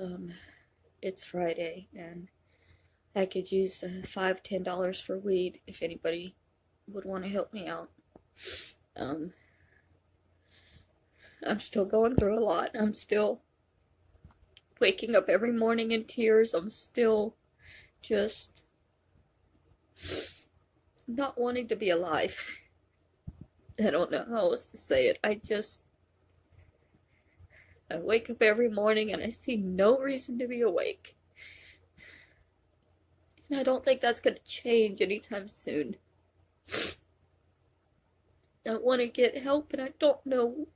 Um, it's Friday, and I could use $5, $10 for weed if anybody would want to help me out. Um, I'm still going through a lot. I'm still waking up every morning in tears. I'm still just not wanting to be alive. I don't know how else to say it. I wake up every morning and I see no reason to be awake. And I don't think that's going to change anytime soon. I want to get help, and I don't know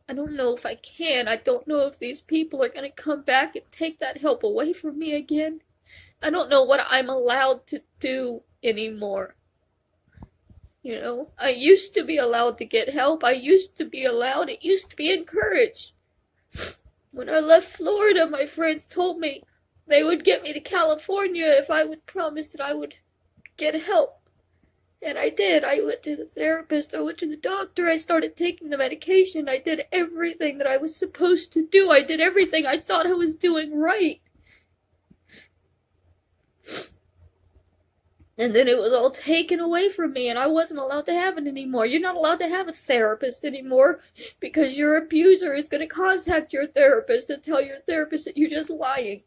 if I can. I don't know if these people are going to come back and take that help away from me again. I don't know what I'm allowed to do anymore. You know, I used to be allowed to get help. It used to be encouraged. When I left Florida, my friends told me they would get me to California if I would promise that I would get help. And I did. I went to the therapist, I went to the doctor, I started taking the medication, I did everything that I was supposed to do. I did everything I thought I was doing right. And then it was all taken away from me, and I wasn't allowed to have it anymore. You're not allowed to have a therapist anymore because your abuser is going to contact your therapist and tell your therapist that you're just lying.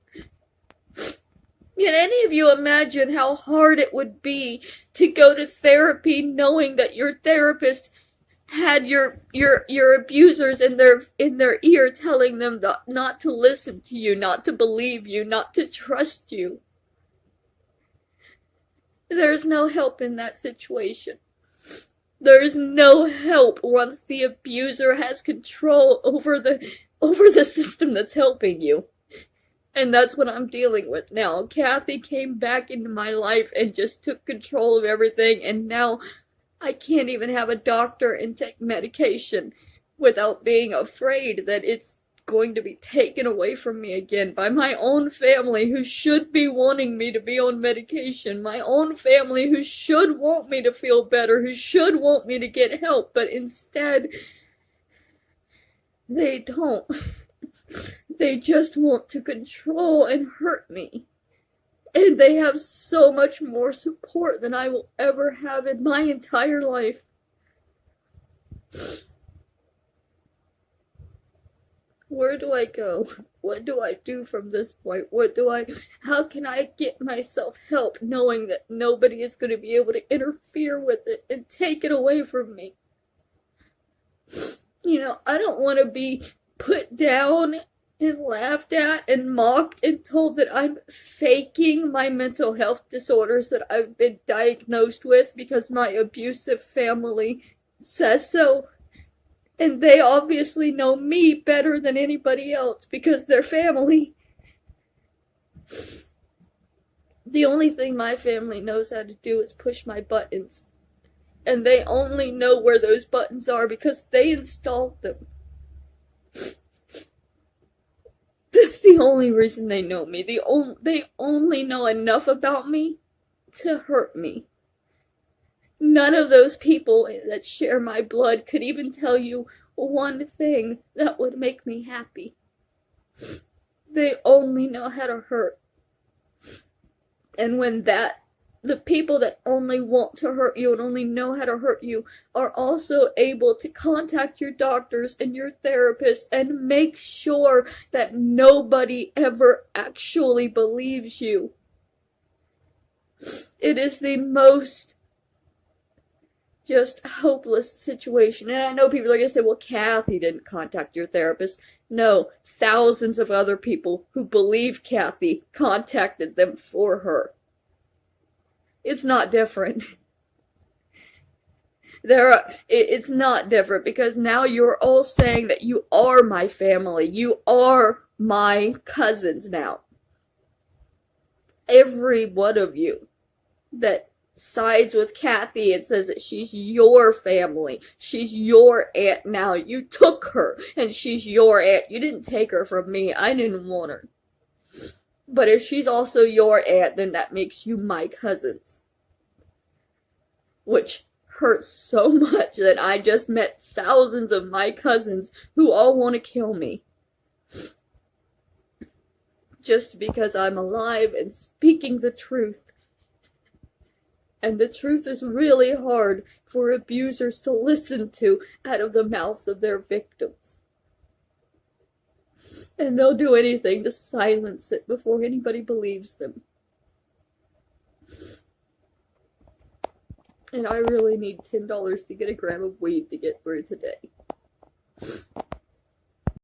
Can any of you imagine how hard it would be to go to therapy knowing that your therapist had your abusers in their ear telling them not to listen to you, not to believe you, not to trust you? There's no help in that situation. There's no help once the abuser has control over the system that's helping you. And that's what I'm dealing with now. Kathy came back into my life and just took control of everything, and now I can't even have a doctor and take medication without being afraid that it's going to be taken away from me again by my own family, who should be wanting me to be on medication, my own family who should want me to feel better, who should want me to get help, but instead they don't. They just want to control and hurt me. And they have so much more support than I will ever have in my entire life. Where do I go? What do I do from this point? How can I get myself help knowing that nobody is going to be able to interfere with it and take it away from me? You know, I don't want to be put down and laughed at and mocked and told that I'm faking my mental health disorders that I've been diagnosed with because my abusive family says so. And they obviously know me better than anybody else because they're family. The only thing my family knows how to do is push my buttons. And they only know where those buttons are because they installed them. That's the only reason they know me. They only know enough about me to hurt me. None of those people that share my blood could even tell you one thing that would make me happy. They only know how to hurt. And when the people that only want to hurt you and only know how to hurt you are also able to contact your doctors and your therapist and make sure that nobody ever actually believes you. It is the most just hopeless situation. And I know people are going to say, well, Kathy didn't contact your therapist. No, thousands of other people who believe Kathy contacted them for her. It's not different. It's not different because now you're all saying that you are my family. You are my cousins now. Every one of you that sides with Kathy and says that she's your family. She's your aunt now. You took her and she's your aunt. You didn't take her from me. I didn't want her. But if she's also your aunt, then that makes you my cousins. Which hurts so much that I just met thousands of my cousins who all want to kill me. just because I'm alive and speaking the truth. And the truth is really hard for abusers to listen to out of the mouth of their victims. And they'll do anything to silence it before anybody believes them. And I really need $10 to get a gram of weed to get through today.